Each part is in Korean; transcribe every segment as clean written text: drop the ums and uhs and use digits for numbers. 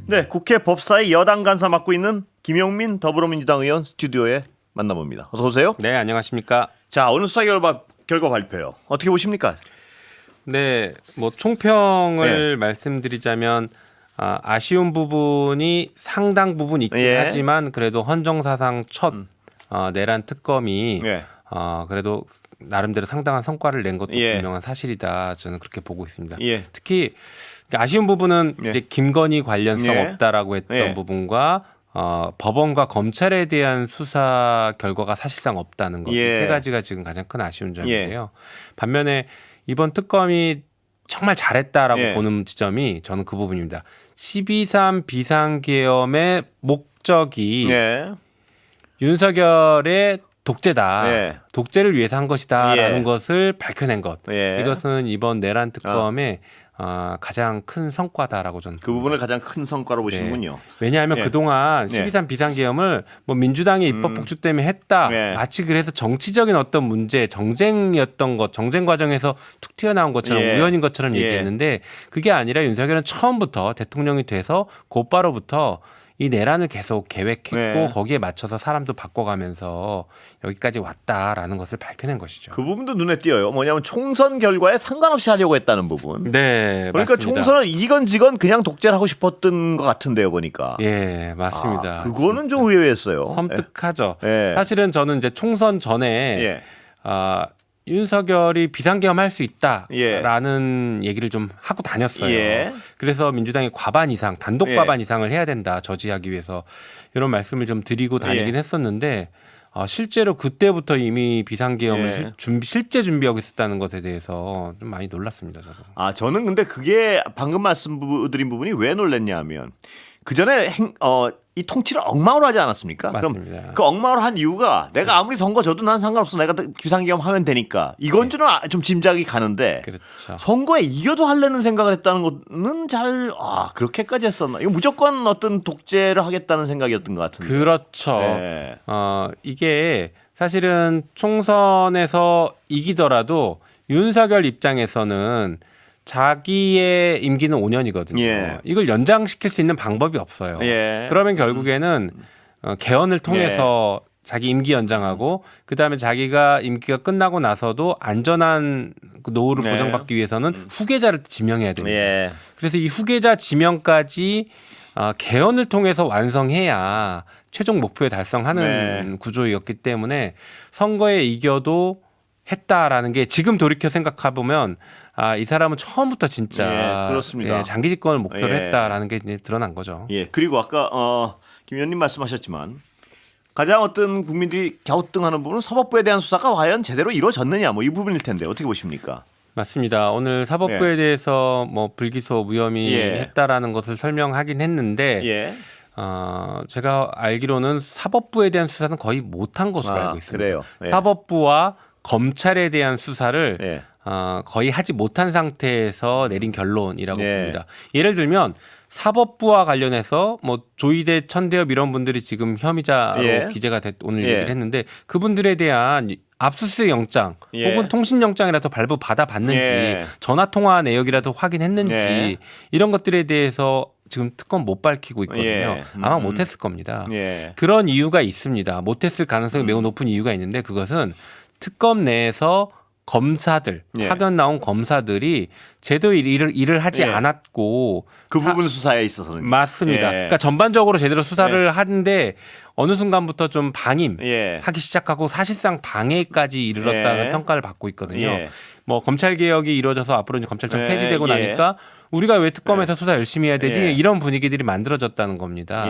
네, 국회 법사위 여당 간사 맡고 있는 김용민 더불어민주당 의원 스튜디오에 만나봅니다. 어서 오세요. 네, 안녕하십니까. 자, 오늘 수사 결과 발표요. 어떻게 보십니까? 네, 뭐 총평을 말씀드리자면 아쉬운 부분이 상당 부분 있긴 하지만 그래도 헌정사상 첫 내란 특검이 그래도 나름대로 상당한 성과를 낸 것도 분명한 사실이다. 저는 그렇게 보고 있습니다. 특히 아쉬운 부분은 이제 김건희 관련성 없다라고 했던 부분과 법원과 검찰에 대한 수사 결과가 사실상 없다는 것. 세 가지가 지금 가장 큰 아쉬운 점인데요. 반면에 이번 특검이 정말 잘했다라고 보는 지점이 저는 그 부분입니다. 12.3 비상계엄의 목적이 윤석열의 독재다. 독재를 위해서 한 것이다라는 것을 밝혀낸 것. 이것은 이번 내란 특검의 가장 큰 성과다라고 저는 그 부분을 가장 큰 성과로 보시는군요. 왜냐하면 그동안 12.3 비상계엄을 뭐 민주당의 입법 폭주 때문에 했다. 마치 그래서 정치적인 어떤 문제, 정쟁이었던 것, 정쟁 과정에서 툭 튀어나온 것처럼 우연인 것처럼 얘기했는데 그게 아니라 윤석열은 처음부터 대통령이 돼서 곧바로부터 이 내란을 계속 계획했고 거기에 맞춰서 사람도 바꿔가면서 여기까지 왔다라는 것을 밝혀낸 것이죠. 그 부분도 눈에 띄어요. 뭐냐면 총선 결과에 상관없이 하려고 했다는 부분. 네, 그러니까 맞습니다. 총선을 이건 지건 그냥 독재를 하고 싶었던 것 같은데요, 보니까. 예, 맞습니다. 그거는 좀 의외였어요. 섬뜩하죠. 사실은 저는 이제 총선 전에 윤석열이 비상계엄 할 수 있다라는 얘기를 좀 하고 다녔어요. 그래서 민주당이 과반 이상, 단독 과반 이상을 해야 된다, 저지하기 위해서 이런 말씀을 좀 드리고 다니긴 했었는데 실제로 그때부터 이미 비상계엄을 실제 준비하고 있었다는 것에 대해서 좀 많이 놀랐습니다. 저도. 저는 근데 그게 방금 말씀드린 부분이 왜 놀랐냐면 그 전에 이 통치를 엉망으로 하지 않았습니까? 맞습니다. 그럼 그 엉망으로 한 이유가 내가 아무리 선거 져도 난 상관없어. 내가 비상계엄 하면 되니까. 이건 좀 짐작이 가는데 그렇죠. 선거에 이겨도 하려는 생각을 했다는 거는 그렇게까지 했었나? 이거 무조건 어떤 독재를 하겠다는 생각이었던 것 같은데. 그렇죠. 이게 사실은 총선에서 이기더라도 윤석열 입장에서는 자기의 임기는 5년이거든요. 이걸 연장시킬 수 있는 방법이 없어요. 그러면 결국에는 개헌을 통해서 자기 임기 연장하고 그다음에 자기가 임기가 끝나고 나서도 안전한 노후를 보장받기 위해서는 후계자를 지명해야 됩니다. 그래서 이 후계자 지명까지 개헌을 통해서 완성해야 최종 목표에 달성하는 구조였기 때문에 선거에 이겨도 했다라는 게 지금 돌이켜 생각해 보면 이 사람은 처음부터 진짜 그렇습니다. 장기 집권을 목표로 했다라는 게 이제 드러난 거죠. 그리고 아까 김 의원님 말씀하셨지만 가장 어떤 국민들이 갸우뚱하는 부분은 사법부에 대한 수사가 과연 제대로 이루어졌느냐 이 부분일 텐데 어떻게 보십니까? 맞습니다. 오늘 사법부에 대해서 뭐 불기소 무혐의했다라는 것을 설명하긴 했는데 제가 알기로는 사법부에 대한 수사는 거의 못한 것으로 알고 있습니다. 그래요? 사법부와 검찰에 대한 수사를 거의 하지 못한 상태에서 내린 결론이라고 봅니다. 예를 들면 사법부와 관련해서 뭐 조이대 천대엽 이런 분들이 지금 혐의자로 기재가 오늘 얘기를 했는데 그분들에 대한 압수수색 영장 혹은 통신영장이라도 발부 받아봤는지 전화통화 내역이라도 확인했는지 이런 것들에 대해서 지금 특검 못 밝히고 있거든요. 아마 못했을 겁니다. 그런 이유가 있습니다. 못했을 가능성이 매우 높은 이유가 있는데 그것은 특검 내에서 검사들, 파견 나온 검사들이 제대로 일을 하지 않았고 그 부분 수사에 있어서는 맞습니다. 그러니까 전반적으로 제대로 수사를 하는데 어느 순간부터 좀 방임하기 시작하고 사실상 방해까지 이르렀다는 평가를 받고 있거든요. 뭐 검찰 개혁이 이루어져서 앞으로 이제 검찰청 폐지되고 나니까 우리가 왜 특검에서 수사 열심히 해야 되지? 이런 분위기들이 만들어졌다는 겁니다.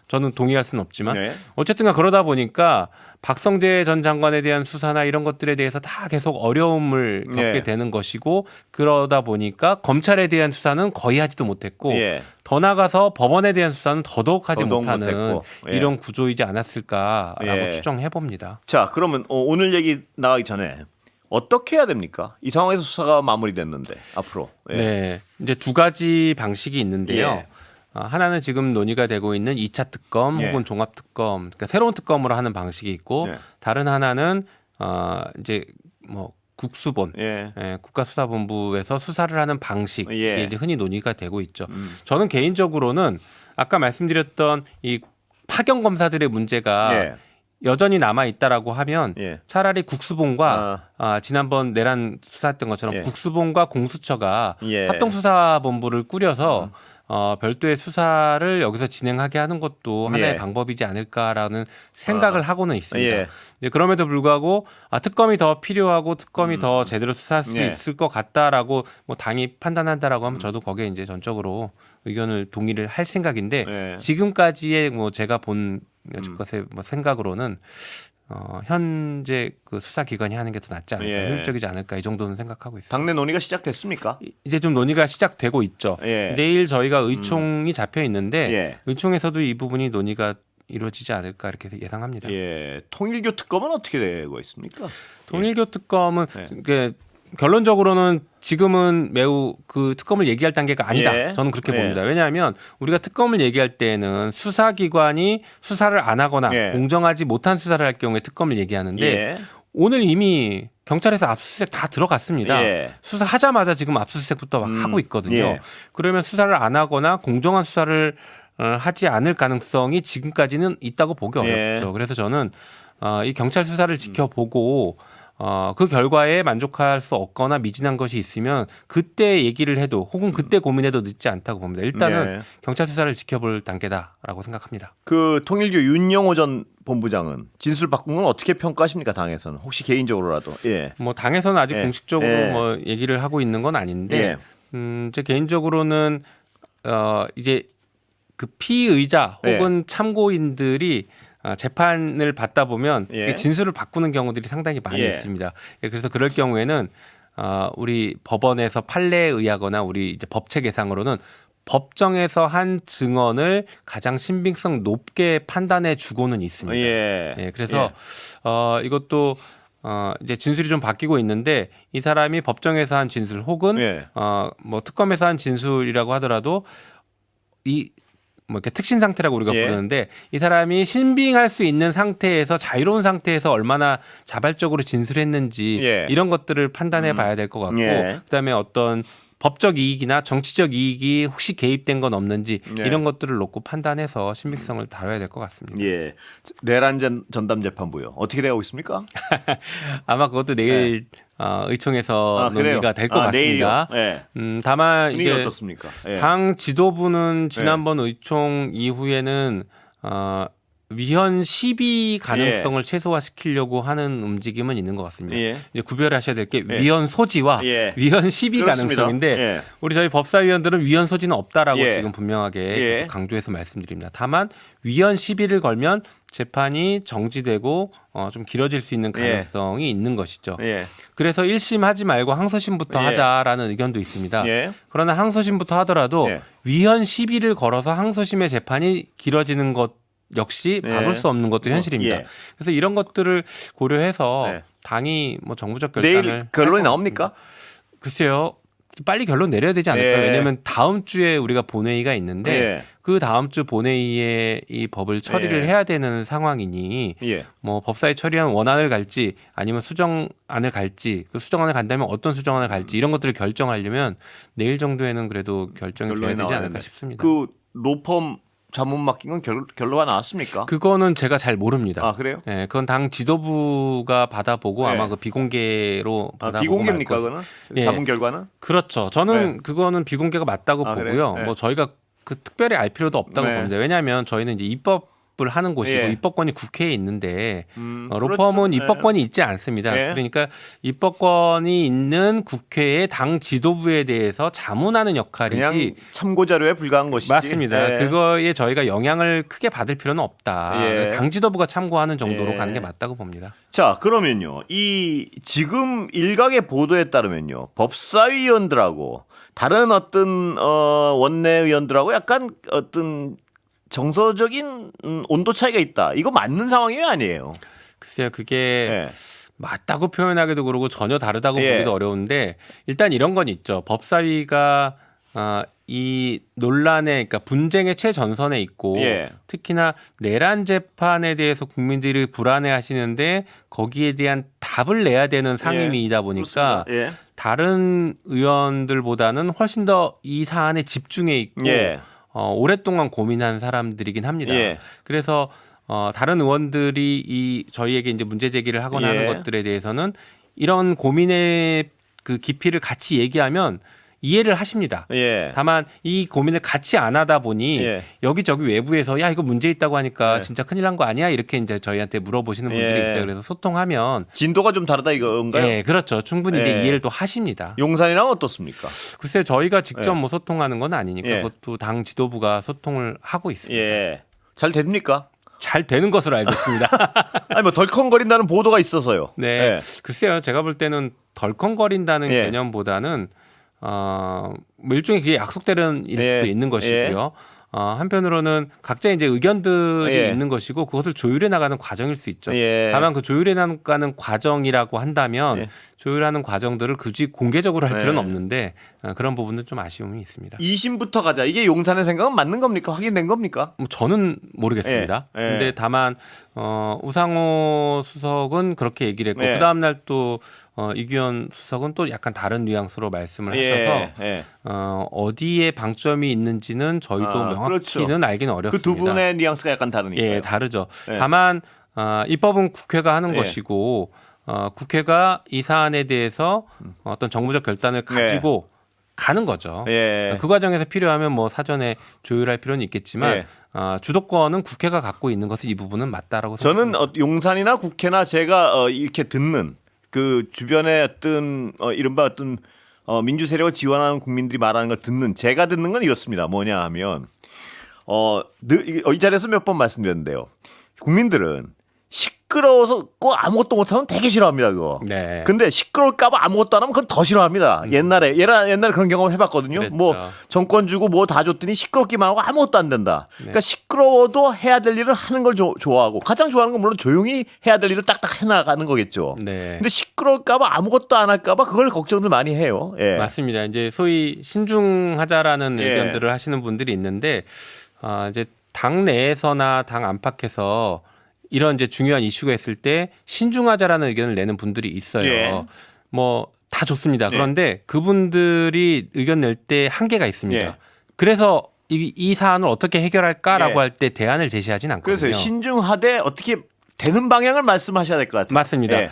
저는 동의할 수는 없지만 어쨌든 그러다 보니까 박성재 전 장관에 대한 수사나 이런 것들에 대해서 다 계속 어려움을 겪게 되는 것이고 그러다 보니까 검찰에 대한 수사는 거의 하지도 못했고 더 나아가서 법원에 대한 수사는 더더욱 하지 못하는 이런 구조이지 않았을까라고 추정해 봅니다. 자, 그러면 오늘 얘기 나가기 전에 어떻게 해야 됩니까? 이 상황에서 수사가 마무리됐는데 앞으로. 이제 두 가지 방식이 있는데요. 하나는 지금 논의가 되고 있는 2차 특검 혹은 종합 특검, 그러니까 새로운 특검으로 하는 방식이 있고 다른 하나는 이제 뭐 국수본, 국가수사본부에서 수사를 하는 방식 이게 이제 흔히 논의가 되고 있죠. 저는 개인적으로는 아까 말씀드렸던 이 파견 검사들의 문제가 예. 여전히 남아 있다라고 하면 예. 차라리 국수본과 지난번 내란 수사했던 것처럼 예. 국수본과 공수처가 예. 합동수사본부를 꾸려서 별도의 수사를 여기서 진행하게 하는 것도 하나의 예. 방법이지 않을까라는 생각을 하고는 있습니다. 예. 이제 그럼에도 불구하고 특검이 더 필요하고 특검이 더 제대로 수사할 수 예. 있을 것 같다라고 뭐 당이 판단한다라고 하면 저도 거기에 이제 전적으로 의견을 동의를 할 생각인데 예. 지금까지의 뭐 제가 본 여태껏의 뭐 생각으로는 현재 그 수사기관이 하는 게 더 낫지 않을까, 예. 효율적이지 않을까 이 정도는 생각하고 있습니다. 당내 논의가 시작됐습니까? 이제 좀 논의가 시작되고 있죠. 예. 내일 저희가 의총이 잡혀 있는데 예. 의총에서도 이 부분이 논의가 이루어지지 않을까 이렇게 예상합니다. 예. 통일교 특검은 어떻게 되고 있습니까? 통일교 특검은 예. 이게 결론적으로는 지금은 매우 그 특검을 얘기할 단계가 아니다. 예. 저는 그렇게 예. 봅니다. 왜냐하면 우리가 특검을 얘기할 때는 수사기관이 수사를 안 하거나 예. 공정하지 못한 수사를 할 경우에 특검을 얘기하는데 예. 오늘 이미 경찰에서 압수수색 다 들어갔습니다. 예. 수사하자마자 지금 압수수색부터 막 하고 있거든요. 예. 그러면 수사를 안 하거나 공정한 수사를 하지 않을 가능성이 지금까지는 있다고 보기 예. 어렵죠. 그래서 저는 이 경찰 수사를 지켜보고 그 결과에 만족할 수 없거나 미진한 것이 있으면 그때 얘기를 해도 혹은 그때 고민해도 늦지 않다고 봅니다. 일단은 예. 경찰 수사를 지켜볼 단계다라고 생각합니다. 그 통일교 윤영호 전 본부장은 진술 바꾼 건 어떻게 평가하십니까? 당에서는 혹시 개인적으로라도. 예. 뭐 당에서는 아직 예. 공식적으로 예. 뭐 얘기를 하고 있는 건 아닌데 예. 제 개인적으로는 이제 그 피의자 혹은 참고인들이 재판을 받다 보면 예. 진술을 바꾸는 경우들이 상당히 많이 예. 있습니다. 그래서 그럴 경우에는 우리 법원에서 판례에 의하거나 우리 이제 법체계상으로는 법정에서 한 증언을 가장 신빙성 높게 판단해 주고는 있습니다. 예. 그래서 이것도 이제 진술이 좀 바뀌고 있는데 이 사람이 법정에서 한 진술 혹은 예. 뭐 특검에서 한 진술이라고 하더라도 이 뭐 이렇게 특신 상태라고 우리가 예. 부르는데 이 사람이 신빙할 수 있는 상태에서 자유로운 상태에서 얼마나 자발적으로 진술했는지 예. 이런 것들을 판단해 봐야 될 것 같고 예. 그다음에 어떤 법적 이익이나 정치적 이익이 혹시 개입된 건 없는지 예. 이런 것들을 놓고 판단해서 신빙성을 다뤄야 될 것 같습니다. 예. 내란 전담 재판부요. 어떻게 되고 있습니까? 아마 그것도 내일 의총에서 그래요? 논의가 될 것 같습니다. 내일이요? 예. 다만 분위기 이제 어떻습니까? 예. 당 지도부는 지난번 의총 이후에는 위헌 시비 가능성을 최소화시키려고 하는 움직임은 있는 것 같습니다. 예. 이제 구별하셔야 될 게 예. 위헌 소지와 예. 위헌 시비 그렇습니다. 가능성인데 예. 우리 저희 법사위원들은 위헌 소지는 없다라고 예. 지금 분명하게 예. 계속 강조해서 말씀드립니다. 다만 위헌 시비를 걸면 재판이 정지되고 좀 길어질 수 있는 가능성이 있는 것이죠. 예. 그래서 1심 하지 말고 항소심부터 예. 하자라는 의견도 있습니다. 예. 그러나 항소심부터 하더라도 예. 위헌 시비를 걸어서 항소심의 재판이 길어지는 것 역시 예. 막을 수 없는 것도 현실입니다. 예. 그래서 이런 것들을 고려해서 네. 당이 뭐 정부적 결단을 내일 결론이 나옵니까? 글쎄요. 빨리 결론 내려야 되지 않을까요? 예. 왜냐하면 다음 주에 우리가 본회의가 있는데 예. 그 다음 주 본회의에 이 법을 처리를 예. 해야 되는 상황이니 예. 뭐 법사위 처리한 원안을 갈지 아니면 수정안을 갈지 그 수정안을 간다면 어떤 수정안을 갈지 이런 것들을 결정하려면 내일 정도에는 그래도 결정이 돼야 되지 않을까 나와야 싶습니다. 그 로펌 자문 맡긴 건 결론가 나왔습니까? 그거는 제가 잘 모릅니다. 아 그래요? 네, 그건 당 지도부가 받아보고 네. 아마 그 비공개로 받아보고 비공개입니까 말 거죠. 그거는? 예. 자문 결과는? 그렇죠. 저는 네. 그거는 비공개가 맞다고 아, 보고요. 그래요? 네. 뭐 저희가 그 특별히 알 필요도 없다고 네. 봅니다. 왜냐하면 저희는 이제 입법을 하는 곳이고 예. 입법권이 국회에 있는데 로펌은 그렇죠. 입법권이 있지 않습니다. 예. 그러니까 입법권이 있는 국회의 당 지도부에 대해서 자문하는 역할이지. 그냥 참고 자료에 불과한 것이지. 맞습니다. 예. 그거에 저희가 영향을 크게 받을 필요는 없다. 예. 당 지도부가 참고하는 정도로 예. 가는 게 맞다고 봅니다. 자 그러면요 이 지금 일각의 보도에 따르면요 법사위원들하고 다른 어떤 원내의원들하고 약간 어떤 정서적인 온도 차이가 있다. 이거 맞는 상황이에요, 아니에요? 글쎄요, 그게 예. 맞다고 표현하기도 그러고 전혀 다르다고 예. 보기도 어려운데 일단 이런 건 있죠. 법사위가 이 논란의 그러니까 분쟁의 최전선에 있고 예. 특히나 내란 재판에 대해서 국민들이 불안해하시는데 거기에 대한 답을 내야 되는 상임위이다 보니까 그렇습니다. 예. 다른 의원들보다는 훨씬 더 이 사안에 집중해 있고 예. 오랫동안 고민한 사람들이긴 합니다. 예. 그래서 다른 의원들이 저희에게 이제 문제 제기를 하거나 예. 하는 것들에 대해서는 이런 고민의 그 깊이를 같이 얘기하면 이해를 하십니다. 예. 다만 이 고민을 같이 안 하다 보니 예. 여기저기 외부에서 야 이거 문제 있다고 하니까 예. 진짜 큰일 난 거 아니야? 이렇게 이제 저희한테 물어보시는 분들이 예. 있어요. 그래서 소통하면 진도가 좀 다르다 이건가요? 네, 그렇죠. 충분히 이제 예. 이해를 또 하십니다. 용산이랑 어떻습니까? 글쎄 저희가 직접 예. 뭐 소통하는 건 아니니까 예. 그것도 당 지도부가 소통을 하고 있습니다. 예. 잘 됩니까? 잘 되는 것으로 알고 있습니다. 아니 뭐 덜컹거린다는 보도가 있어서요. 네, 예. 글쎄요. 제가 볼 때는 덜컹거린다는 예. 개념보다는 뭐 일종의 그게 약속대로는 일 예. 수도 있는 것이고요. 한편으로는 각자 이제 의견들이 예. 있는 것이고 그것을 조율해 나가는 과정일 수 있죠. 예. 다만 그 조율해 나가는 과정이라고 한다면 예. 조율하는 과정들을 굳이 공개적으로 할 필요는 예. 없는데 그런 부분은 좀 아쉬움이 있습니다. 이심부터 가자. 이게 용산의 생각은 맞는 겁니까? 확인된 겁니까? 뭐 저는 모르겠습니다. 예. 예. 근데 다만 우상호 수석은 그렇게 얘기를 했고 예. 그 다음 날 또 이규현 수석은 또 약간 다른 뉘앙스로 말씀을 하셔서 예. 어디에 방점이 있는지는 저희도 명확히는 그렇죠. 알기는 어렵습니다. 그 두 분의 뉘앙스가 약간 다르니까요. 예, 다르죠. 예. 다만 입법은 국회가 하는 예. 것이고 국회가 이 사안에 대해서 어떤 정무적 결단을 가지고 가는 거죠. 예. 그 과정에서 필요하면 뭐 사전에 조율할 필요는 있겠지만 예. 주도권은 국회가 갖고 있는 것은 이 부분은 맞다라고 저는 생각합니다. 용산이나 국회나 제가 이렇게 듣는 그 주변의 어떤 이른바 어떤 민주 세력을 지원하는 국민들이 말하는 걸 듣는 제가 듣는 건 이렇습니다. 뭐냐 하면 이 자리에서 몇 번 말씀드렸는데요. 국민들은 시끄러워서 꼭 아무것도 못하면 되게 싫어합니다. 그거. 네. 근데 시끄러울까봐 아무것도 안 하면 그건 더 싫어합니다. 옛날에 그런 경험을 해봤거든요. 그랬죠. 뭐 정권 주고 뭐 다 줬더니 시끄럽기만 하고 아무것도 안 된다. 네. 그러니까 시끄러워도 해야 될 일을 하는 걸 좋아하고 가장 좋아하는 건 물론 조용히 해야 될 일을 딱딱 해나가는 거겠죠. 네. 근데 시끄러울까봐 아무것도 안 할까봐 그걸 걱정을 많이 해요. 예. 맞습니다. 이제 소위 신중하자라는 예. 의견들을 하시는 분들이 있는데 이제 당 내에서나 당 안팎에서 이런 이제 중요한 이슈가 있을 때 신중하자라는 의견을 내는 분들이 있어요. 예. 뭐 다 좋습니다. 네. 그런데 그분들이 의견 낼 때 한계가 있습니다. 예. 그래서 이 사안을 어떻게 해결할까라고 예. 할 때 대안을 제시하진 않거든요. 그래서 신중하되 어떻게 되는 방향을 말씀하셔야 될 것 같아요. 맞습니다. 예.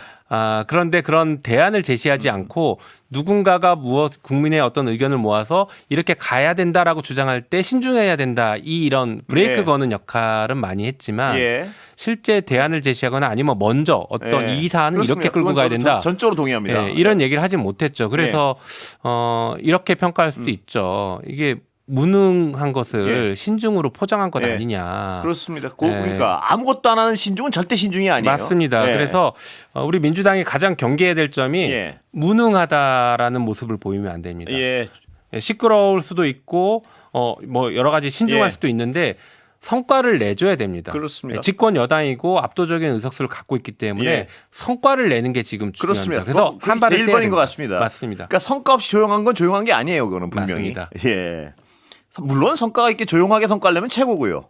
그런데 그런 대안을 제시하지 않고 누군가가 국민의 어떤 의견을 모아서 이렇게 가야 된다라고 주장할 때 신중해야 된다. 이런 브레이크 예. 거는 역할은 많이 했지만 예. 실제 대안을 제시하거나 아니면 먼저 어떤 예. 이 사안은 그렇습니다. 이렇게 끌고 그건 가야 저도 된다. 전적으로 동의합니다. 예, 이런 얘기를 하진 못했죠. 그래서 이렇게 평가할 수도 있죠. 이게 무능한 것을 신중으로 포장한 것 예. 아니냐. 그렇습니다. 예. 그러니까 아무것도 안 하는 신중은 절대 신중이 아니에요. 맞습니다. 예. 그래서 우리 민주당이 가장 경계해야 될 점이 예. 무능하다라는 모습을 보이면 안 됩니다. 예. 시끄러울 수도 있고 뭐 여러 가지 신중할 예. 수도 있는데 성과를 내줘야 됩니다. 그렇습니다. 집권 여당이고 압도적인 의석수를 갖고 있기 때문에 예. 성과를 내는 게 지금 중요합니다. 그렇습니다. 그래서 한 발을 떼야 1번인 것 됩니다. 같습니다. 맞습니다. 그러니까 성과 없이 조용한 건 조용한 게 아니에요. 그거는 분명히. 맞습니다. 예. 물론 성과가 있게 조용하게 성과를 내면 최고고요.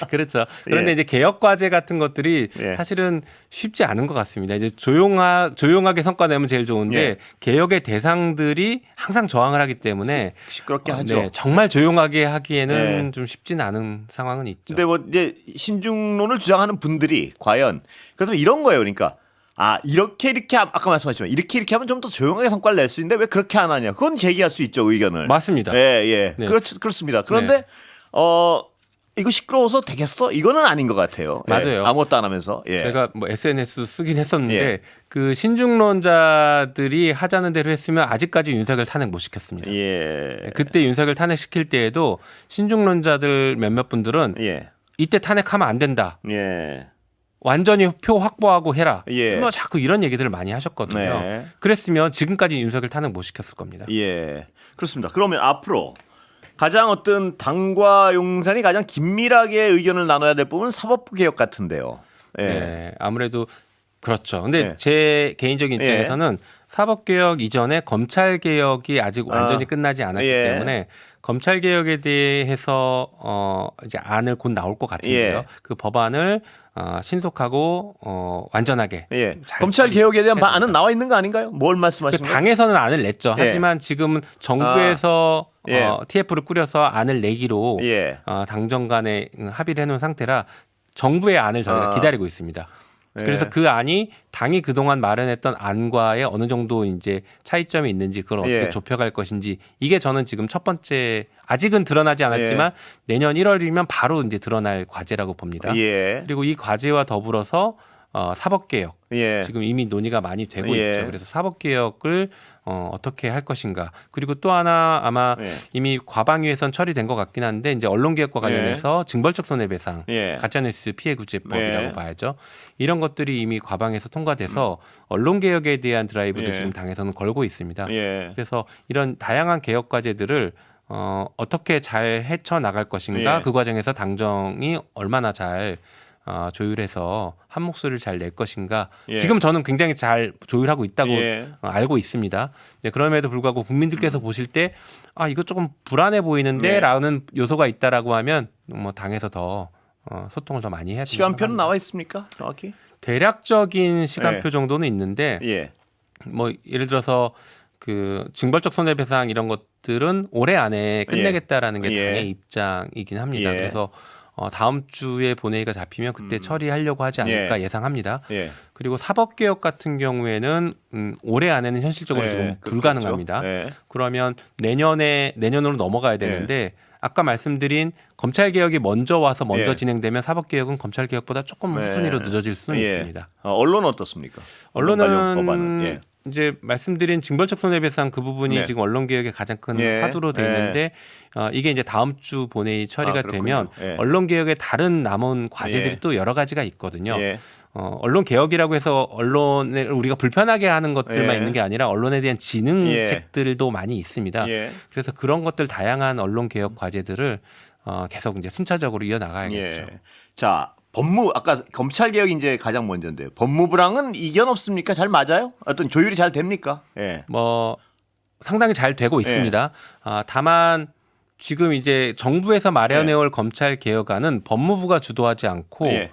그렇죠. 그런데 예. 이제 개혁 과제 같은 것들이 예. 사실은 쉽지 않은 것 같습니다. 이제 조용하게 성과 내면 제일 좋은데 예. 개혁의 대상들이 항상 저항을 하기 때문에 시끄럽게 하죠. 네, 정말 조용하게 하기에는 예. 좀 쉽지는 않은 상황은 있죠. 근데 뭐 이제 신중론을 주장하는 분들이 과연 그래서 이런 거예요. 그러니까 이렇게 아까 말씀하셨지만 이렇게 하면 좀 더 조용하게 성과를 낼 수 있는데 왜 그렇게 안 하냐. 그건 제기할 수 있죠. 의견을. 맞습니다. 예. 네. 그렇습니다. 그런데 이거 시끄러워서 되겠어? 이거는 아닌 것 같아요. 예. 맞아요. 아무것도 안 하면서. 예. 제가 뭐 SNS 쓰긴 했었는데 예. 그 신중론자들이 하자는 대로 했으면 아직까지 윤석열 탄핵 못 시켰습니다. 예. 그때 윤석열 탄핵시킬 때에도 신중론자들 몇몇 분들은 예. 이때 탄핵하면 안 된다. 예. 완전히 표 확보하고 해라. 예. 뭐 자꾸 이런 얘기들을 많이 하셨거든요. 네. 그랬으면 지금까지 윤석열 탄핵 못 시켰을 겁니다. 예. 그렇습니다. 그러면 앞으로 가장 어떤 당과 용산이 가장 긴밀하게 의견을 나눠야 될 부분은 사법부 개혁 같은데요. 예. 네, 아무래도 그렇죠. 근데 네. 제 개인적인 입장에서는 사법개혁 이전에 검찰개혁이 아직 완전히 끝나지 않았기 예. 때문에 검찰 개혁에 대해서 이제 안을 곧 나올 것 같은데요. 예. 그 법안을 신속하고 완전하게 예. 잘 검찰 개혁에 대한 처리해야 안은 나와 있는 거 아닌가요? 뭘 그 말씀하시는 거예요? 당에서는 안을 냈죠. 예. 하지만 지금은 정부에서 예. TF를 꾸려서 안을 내기로 예. 당정 간에 합의를 해놓은 상태라 정부의 안을 저희가 기다리고 있습니다. 예. 그래서 그 안이 당이 그동안 마련했던 안과의 어느 정도 이제 차이점이 있는지 그걸 어떻게 예. 좁혀갈 것인지 이게 저는 지금 첫 번째 아직은 드러나지 않았지만 내년 1월이면 바로 이제 드러날 과제라고 봅니다. 예. 그리고 이 과제와 더불어서 사법개혁 예. 지금 이미 논의가 많이 되고 예. 있죠. 그래서 사법개혁을 어떻게 할 것인가. 그리고 또 하나 아마 예. 이미 과방위에선 처리된 것 같긴 한데 이제 언론개혁과 관련해서 징벌적 손해배상, 예. 가짜뉴스 피해구제법이라고 예. 봐야죠. 이런 것들이 이미 과방에서 통과돼서 언론개혁에 대한 드라이브도 예. 지금 당에서는 걸고 있습니다. 예. 그래서 이런 다양한 개혁 과제들을 어떻게 잘 헤쳐 나갈 것인가. 예. 그 과정에서 당정이 얼마나 잘 조율해서 한 목소리를 잘 낼 것인가. 예. 지금 저는 굉장히 잘 조율하고 있다고 예. 알고 있습니다. 네, 그럼에도 불구하고 국민들께서 보실 때 이거 조금 불안해 보이는데 예. 라는 요소가 있다라고 하면 뭐 당에서 더 소통을 더 많이 해야 시간표는 생각합니다. 나와 있습니까? 정확히? 대략적인 시간표 예. 정도는 있는데 예. 뭐 예를 들어서 그 징벌적 손해배상 이런 것들은 올해 안에 끝내겠다라는 게 예. 당의 입장이긴 합니다. 예. 그래서 다음 주에 본회의가 잡히면 그때 처리하려고 하지 않을까 예. 예상합니다. 예. 그리고 사법개혁 같은 경우에는 올해 안에는 현실적으로 예. 지금 그렇겠죠. 불가능합니다. 예. 그러면 내년으로 넘어가야 되는데 아까 말씀드린 검찰 개혁이 먼저 와서 먼저 예. 진행되면 사법 개혁은 검찰 개혁보다 조금 네. 수순위로 늦어질 수는 예. 있습니다. 언론은 어떻습니까? 언론 관련 법안은? 언론은 예. 이제 말씀드린 징벌적 손해배상 그 부분이 네. 지금 언론 개혁의 가장 큰 예. 화두로 돼 예. 있는데 이게 이제 다음 주 본회의 처리가 그렇군요. 되면 예. 언론 개혁의 다른 남은 과제들이 예. 또 여러 가지가 있거든요. 예. 언론 개혁이라고 해서 언론을 우리가 불편하게 하는 것들만 예. 있는 게 아니라 언론에 대한 예. 지능책들도 많이 있습니다. 예. 그래서 그런 것들 다양한 언론 개혁 과제들을 계속 이제 순차적으로 이어나가야겠죠. 예. 자, 아까 검찰 개혁이 이제 가장 먼저인데요. 법무부랑은 이견 없습니까? 잘 맞아요? 어떤 조율이 잘 됩니까? 예. 뭐 상당히 잘 되고 있습니다. 다만 지금 이제 정부에서 마련해올 검찰 개혁안은 법무부가 주도하지 않고 예.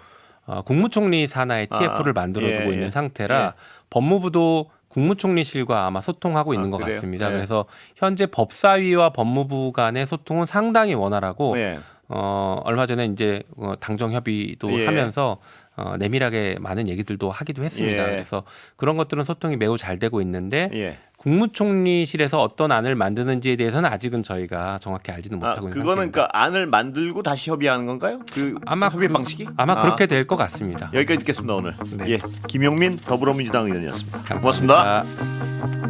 국무총리 산하의 TF를 만들어두고 예, 있는 예. 상태라 법무부도 국무총리실과 아마 소통하고 있는 것 그래요? 같습니다. 예. 그래서 현재 법사위와 법무부 간의 소통은 상당히 원활하고 예. 얼마 전에 이제 당정 협의도 예. 하면서 내밀하게 많은 얘기들도 하기도 했습니다. 예. 그래서 그런 것들은 소통이 매우 잘 되고 있는데 예. 국무총리실에서 어떤 안을 만드는지에 대해서는 아직은 저희가 정확히 알지는 못하고 있는 그거는 상태입니다. 그러니까 안을 만들고 다시 협의하는 건가요? 아마 협의 방식이? 아마 그렇게 될 것 같습니다. 여기까지 듣겠습니다 오늘. 네. 예. 김용민 더불어민주당 의원이었습니다. 감사합니다. 고맙습니다.